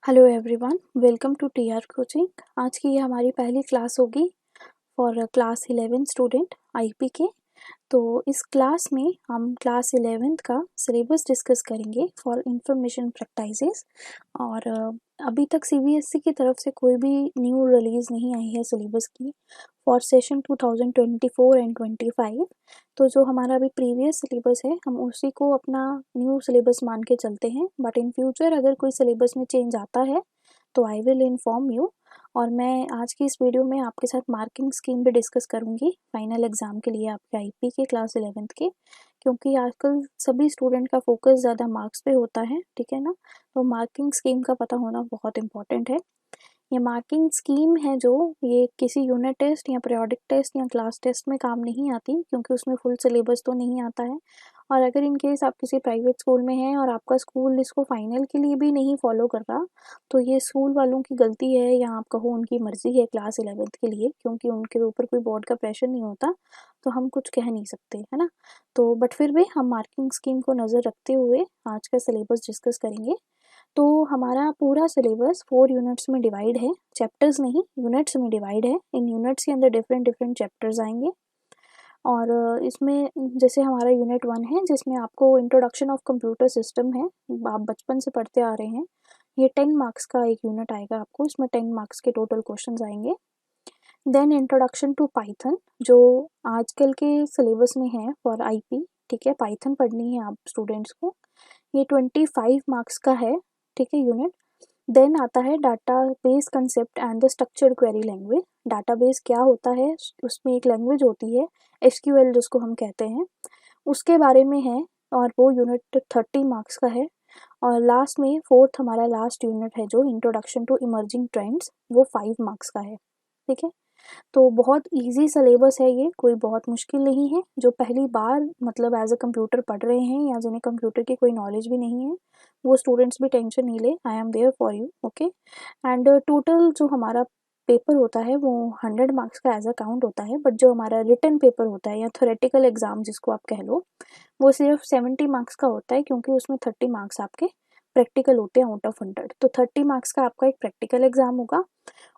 Hello everyone, welcome to TR coaching. आज की ये हमारी पहली क्लास होगी फॉर क्लास 11 स्टूडेंट आईपी के। तो इस क्लास में हम क्लास 11th का सिलेबस डिस्कस करेंगे फॉर इंफॉर्मेशन प्रैक्टिसेस। और अभी तक सीबीएसई की तरफ से कोई भी न्यू रिलीज़ नहीं आई है सिलेबस की फॉर सेशन 2024 एंड 25। तो जो हमारा अभी प्रीवियस सिलेबस है हम उसी को अपना न्यू सिलेबस मान के चलते हैं, बट इन फ्यूचर अगर कोई सिलेबस में चेंज आता है तो आई विल इन्फॉर्म यू। और मैं आज की इस वीडियो में आपके साथ मार्किंग स्कीम भी डिस्कस करूंगी फाइनल एग्ज़ाम के लिए आपके आईपी के क्लास 11th के, क्योंकि आजकल सभी स्टूडेंट का फोकस ज़्यादा मार्क्स पे होता है, ठीक है ना। तो मार्किंग स्कीम का पता होना बहुत इंपॉर्टेंट है। ये मार्किंग स्कीम है जो ये किसी यूनिट टेस्ट या पीरियोडिक टेस्ट या क्लास टेस्ट में काम नहीं आती, क्योंकि उसमें फुल सिलेबस तो नहीं आता है। और अगर इन केस आप किसी प्राइवेट स्कूल में हैं और आपका स्कूल इसको फाइनल के लिए भी नहीं फॉलो कर रहा, तो ये स्कूल वालों की गलती है या आप कहो उनकी मर्ज़ी है क्लास 11th के लिए, क्योंकि उनके ऊपर कोई बोर्ड का प्रेशर नहीं होता, तो हम कुछ कह नहीं सकते, है ना। तो बट फिर भी हम मार्किंग स्कीम को नज़र रखते हुए आज का सिलेबस डिस्कस करेंगे। तो हमारा पूरा सिलेबस 4 यूनिट्स में डिवाइड है, चैप्टर्स नहीं यूनिट्स में डिवाइड है। इन यूनिट्स के अंदर डिफरेंट डिफरेंट चैप्टर्स आएंगे। और इसमें जैसे हमारा यूनिट 1 है जिसमें आपको इंट्रोडक्शन ऑफ कंप्यूटर सिस्टम है, आप बचपन से पढ़ते आ रहे हैं। ये 10 मार्क्स का एक यूनिट आएगा आपको, इसमें 10 मार्क्स के टोटल क्वेश्चंस आएंगे। देन इंट्रोडक्शन टू पाइथन जो आजकल के सिलेबस में है फॉर आईपी, ठीक है। पाइथन पढ़नी है आप स्टूडेंट्स को, ये 25 मार्क्स का है, ठीक है, यूनिट। देन आता है database concept and the structured query language. Database क्या होता है, उसमें एक लैंग्वेज होती है एसक्यूएल जिसको हम कहते हैं, उसके बारे में है, और वो यूनिट 30 मार्क्स का है। और लास्ट में फोर्थ हमारा लास्ट यूनिट है जो इंट्रोडक्शन टू इमर्जिंग ट्रेंड्स, वो 5 मार्क्स का है, ठीक है। तो बहुत इजी सिलेबस है ये, कोई बहुत मुश्किल नहीं है। जो पहली बार मतलब एज अ कंप्यूटर पढ़ रहे हैं या जिन्हें कंप्यूटर की कोई नॉलेज भी नहीं है, वो स्टूडेंट्स भी टेंशन नहीं ले, I am there for you, okay. And total जो हमारा पेपर होता है वो 100 मार्क्स का एज अ काउंट होता है, बट जो हमारा रिटन पेपर होता है या थ्योरेटिकल एग्जाम जिसको आप कह लो, वो सिर्फ 70 मार्क्स का होता है, क्योंकि उसमें 30 मार्क्स आपके प्रैक्टिकल होते हैं आउट ऑफ 100। तो 30 मार्क्स का आपका एक प्रैक्टिकल एग्जाम होगा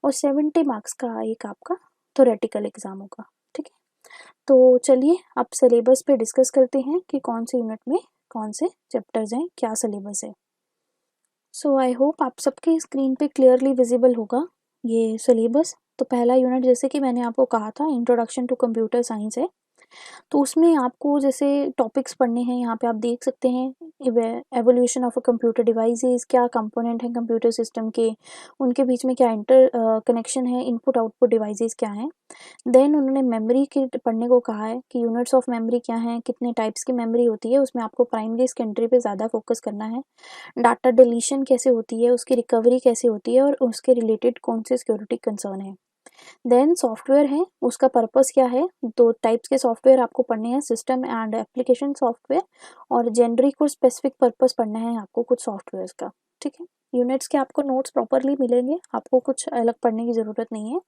और 70 मार्क्स का एक आपका थ्योरेटिकल एग्जाम होगा, ठीक है। तो चलिए अब सिलेबस पे डिस्कस करते हैं कि कौन से यूनिट में कौन से चैप्टर्स हैं, क्या सिलेबस है। सो आई होप आप सबके स्क्रीन पे क्लियरली विजिबल होगा ये सिलेबस। तो पहला यूनिट जैसे कि मैंने आपको कहा था इंट्रोडक्शन टू कंप्यूटर साइंस है। तो उसमें आपको जैसे टॉपिक्स पढ़ने हैं, यहाँ पे आप देख सकते हैं evolution of a computer devices, क्या कंपोनेंट हैं कंप्यूटर सिस्टम के, उनके बीच में क्या इंटर कनेक्शन है, इनपुट आउटपुट डिवाइसेस क्या हैं। देन उन्होंने मेमोरी के पढ़ने को कहा है कि यूनिट्स ऑफ मेमोरी क्या हैं, कितने टाइप्स की मेमोरी होती है, उसमें आपको प्राइमरी सेकेंडरी पे ज़्यादा फोकस करना है। डाटा डिलीशन कैसे होती है, उसकी रिकवरी कैसे होती है और उसके रिलेटेड कौन से सिक्योरिटी कंसर्न है। देन सॉफ्टवेयर है, उसका पर्पस क्या है, दो टाइप्स के सॉफ्टवेयर आपको पढ़ने हैं, सिस्टम एंड एप्लीकेशन सॉफ्टवेयर, और जेनरिक और स्पेसिफिक पर्पस पढ़ना है आपको कुछ सॉफ्टवेयर्स का, ठीक है। यूनिट्स के आपको नोट्स प्रॉपरली मिलेंगे, आपको कुछ अलग पढ़ने की ज़रूरत नहीं है।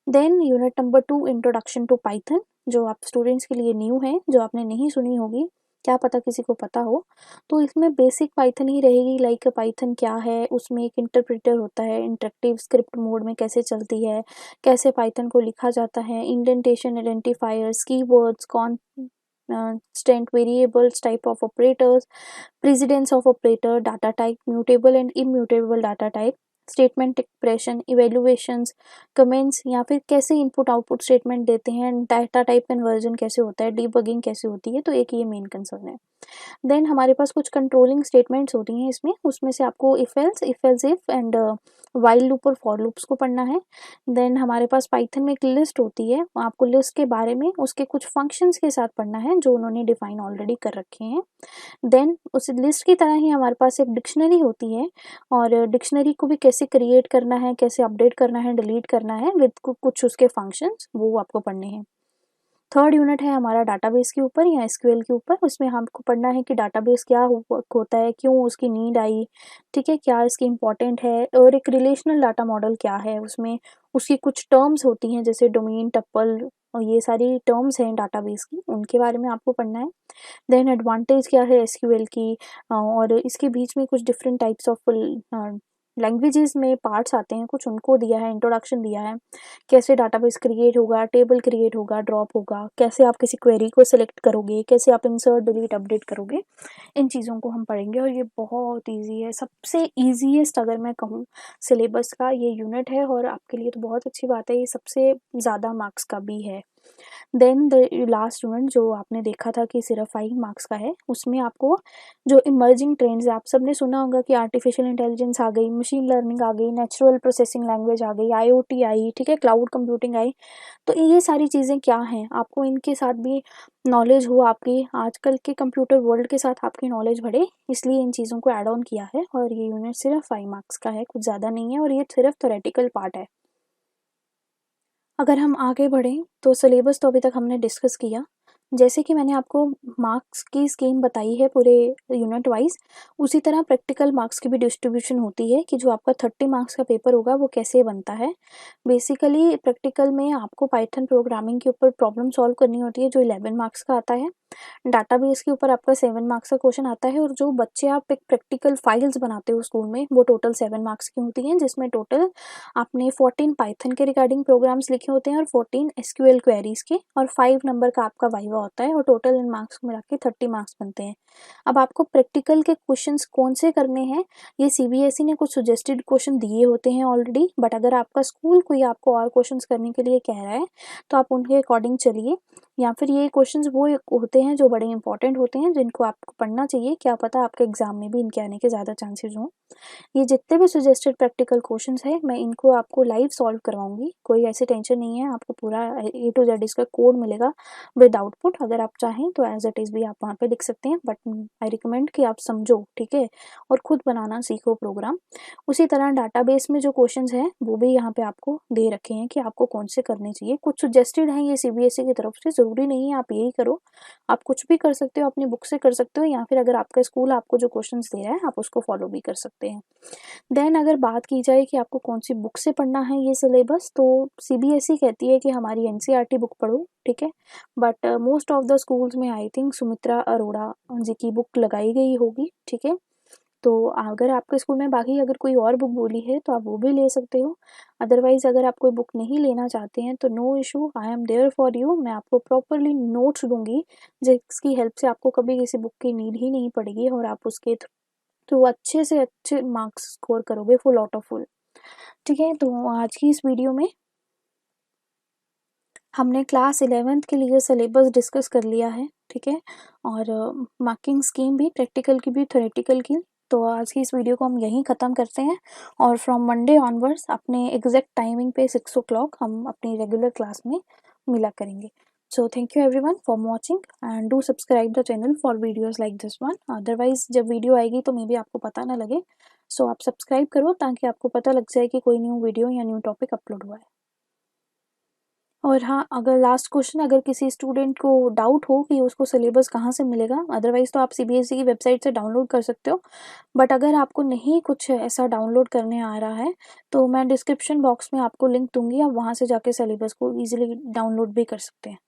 Then unit number 2 introduction to python, जो आप स्टूडेंट्स के लिए न्यू है, जो आपने नहीं सुनी होगी, क्या पता किसी को पता हो। तो इसमें बेसिक पाइथन ही रहेगी, लाइक पाइथन क्या है, उसमें एक इंटरप्रेटर होता है, इंटरेक्टिव स्क्रिप्ट मोड में कैसे चलती है, कैसे पाइथन को लिखा जाता है, indentation, identifiers, keywords, constant variables, type of operators, precedence of operator, data type, mutable and immutable data type, statement expression, evaluations, comments, या फिर कैसे इनपुट आउटपुट स्टेटमेंट देते हैं, डाटा टाइप कन्वर्जन कैसे होता है, डीबगिंग कैसे होती है। तो एक ये मेन कंसर्न है। देन हमारे पास कुछ कंट्रोलिंग स्टेटमेंट्स होती हैं इसमें, उसमें से आपको if else if and while loop और फॉर लूप्स को पढ़ना है। देन हमारे पास पाइथन में एक लिस्ट होती है, आपको लिस्ट के बारे में उसके कुछ फंक्शंस के साथ पढ़ना है जो उन्होंने डिफाइन ऑलरेडी कर रखे हैं। देन उस लिस्ट की तरह ही हमारे पास एक डिक्शनरी होती है, और डिक्शनरी को भी कैसे क्रिएट करना है, कैसे अपडेट करना है, डिलीट करना है विद कुछ उसके फंक्शंस, वो आपको पढ़ने हैं। थर्ड यूनिट है हमारा डाटाबेस के ऊपर या एसक्यूएल के ऊपर, उसमें हमको पढ़ना है कि डाटाबेस क्या होता है, क्यों उसकी नीड आई, ठीक है, क्या इसकी इंपॉर्टेंट है, और एक रिलेशनल डाटा मॉडल क्या है, उसमें उसकी कुछ टर्म्स होती हैं जैसे डोमेन, टप्पल, और ये सारी टर्म्स हैं डाटाबेस की, उनके बारे में आपको पढ़ना है। देन एडवांटेज क्या है एसक्यूएल की, और इसके बीच में कुछ डिफरेंट टाइप्स ऑफ लैंग्वेजेस में पार्ट्स आते हैं कुछ, उनको दिया है, इंट्रोडक्शन दिया है, कैसे डाटाबेस क्रिएट होगा, टेबल क्रिएट होगा, ड्रॉप होगा, कैसे आप किसी क्वेरी को सिलेक्ट करोगे, कैसे आप इंसर्ट डिलीट अपडेट करोगे, इन चीज़ों को हम पढ़ेंगे। और ये बहुत ईजी है, सबसे ईजीएस्ट अगर मैं कहूँ सिलेबस का ये यूनिट है, और आपके लिए तो बहुत अच्छी बात है, ये सबसे ज़्यादा मार्क्स का भी है। देन द लास्ट यूनिट जो आपने देखा था कि सिर्फ 5 मार्क्स का है, उसमें आपको जो इमर्जिंग ट्रेंड्स है, आप सबने सुना होगा कि आर्टिफिशियल इंटेलिजेंस आ गई, मशीन लर्निंग आ गई, नेचुरल प्रोसेसिंग लैंग्वेज आ गई, आईओटी आई, ठीक है, क्लाउड कंप्यूटिंग आई। तो ये सारी चीज़ें क्या हैं, आपको इनके साथ भी नॉलेज हो, आपकी आजकल के कंप्यूटर वर्ल्ड के साथ आपकी नॉलेज बढ़े, इसलिए इन चीज़ों को ऐड ऑन किया है। और ये यूनिट सिर्फ 5 मार्क्स का है, कुछ ज़्यादा नहीं है, और ये सिर्फ थ्योरेटिकल पार्ट है। अगर हम आगे बढ़ें तो सिलेबस तो अभी तक हमने डिस्कस किया। जैसे कि मैंने आपको मार्क्स की स्कीम बताई है पूरे यूनिट वाइज, उसी तरह प्रैक्टिकल मार्क्स की भी डिस्ट्रीब्यूशन होती है कि जो आपका 30 मार्क्स का पेपर होगा वो कैसे बनता है। बेसिकली प्रैक्टिकल में आपको पाइथन प्रोग्रामिंग के ऊपर प्रॉब्लम सॉल्व करनी होती है, जो 11 मार्क्स का आता है। डाटाबेस के ऊपर आपका 7 मार्क्स का क्वेश्चन आता है, और जो बच्चे आप एक प्रैक्टिकल फाइल्स बनाते हो स्कूल में, वो टोटल 7 मार्क्स की होती हैं, जिसमें टोटल आपने 14 पाइथन के रिगार्डिंग प्रोग्राम्स लिखे होते हैं और 14 एसक्यूएल क्वेरीज के, और 5 नंबर का आपका वाइवा होता है, और टोटल इन मार्क्स को मिला के 30 मार्क्स बनते हैं। अब आपको प्रैक्टिकल के क्वेश्चंस कौन से करने हैं, ये सीबीएसई ने कुछ सजेस्टेड क्वेश्चन दिए होते हैं ऑलरेडी, बट अगर आपका स्कूल कोई आपको और क्वेश्चंस करने के लिए कह रहा है तो आप उनके अकॉर्डिंग चलिए, या फिर ये क्वेश्चंस वो होते हैं जो बड़े इंपॉर्टेंट होते हैं, जिनको आपको पढ़ना चाहिए, क्या पता आपके एग्जाम में भी इनके आने के ज़्यादा चांसेस हों। ये जितने भी सजेस्टेड प्रैक्टिकल क्वेश्चंस हैं, मैं इनको आपको लाइव सॉल्व करवाऊंगी, कोई ऐसी टेंशन नहीं है, आपको पूरा ए टू जेड इसका कोड मिलेगा विद आउटपुट। अगर आप चाहें तो एज इट इज़ भी आप वहाँ पे लिख सकते हैं, बट आई रिकमेंड कि आप समझो, ठीक है, और खुद बनाना सीखो प्रोग्राम। उसी तरह डाटाबेस में जो क्वेश्चंस हैं वो भी यहाँ पे आपको दे रखे हैं कि आपको कौन से करने चाहिए, कुछ सजेस्टेड हैं ये सीबीएसई की तरफ से, ज़रूरी नहीं है आप यही करो, आप कुछ भी कर सकते हो, अपनी बुक से कर सकते हो, या फिर अगर आपका स्कूल आपको जो क्वेश्चंस दे रहा है आप उसको फॉलो भी कर सकते हैं। देन अगर बात की जाए कि आपको कौन सी बुक से पढ़ना है ये सिलेबस, तो सीबीएसई कहती है कि हमारी एनसीईआरटी बुक पढ़ो, ठीक है, but most of the schools में आई थिंक सुमित्रा अरोड़ा जी की बुक लगाई गई होगी, ठीक है। तो अगर आपके स्कूल में बाकी अगर कोई और बुक बोली है तो आप वो भी ले सकते हो, अदरवाइज अगर आप कोई बुक नहीं लेना चाहते हैं तो no issue, I am there for you, मैं आपको प्रॉपरली नोट्स दूंगी, जिसकी हेल्प से आपको कभी किसी बुक की नीड ही नहीं पड़ेगी, और आप उसके थ्रू अच्छे से अच्छे मार्क्स स्कोर करोगे, फुल आउट ऑफ फुल, ठीक है। तो आज की इस वीडियो में हमने क्लास 11th के लिए सिलेबस डिस्कस कर लिया है, ठीक है, और मार्किंग स्कीम भी, प्रैक्टिकल की भी, थ्योरेटिकल की। तो आज की इस वीडियो को हम यहीं ख़त्म करते हैं, और फ्रॉम मंडे ऑनवर्ड्स अपने एग्जैक्ट टाइमिंग पे 6 o'clock हम अपनी रेगुलर क्लास में मिला करेंगे। So thank you everyone for watching, and do subscribe the channel for videos like this one, otherwise जब वीडियो आएगी तो मे बी आपको पता ना लगे, सो आप सब्सक्राइब करो ताकि आपको पता लग जाए कि कोई न्यू वीडियो या न्यू टॉपिक अपलोड हुआ है। और हाँ, अगर लास्ट क्वेश्चन, अगर किसी स्टूडेंट को डाउट हो कि उसको सिलेबस कहाँ से मिलेगा, अदरवाइज़ तो आप सीबीएसई की वेबसाइट से डाउनलोड कर सकते हो, बट अगर आपको नहीं कुछ ऐसा डाउनलोड करने आ रहा है तो मैं डिस्क्रिप्शन बॉक्स में आपको लिंक दूंगी, आप वहाँ से जाके सिलेबस को ईजिली डाउनलोड भी कर सकते हैं।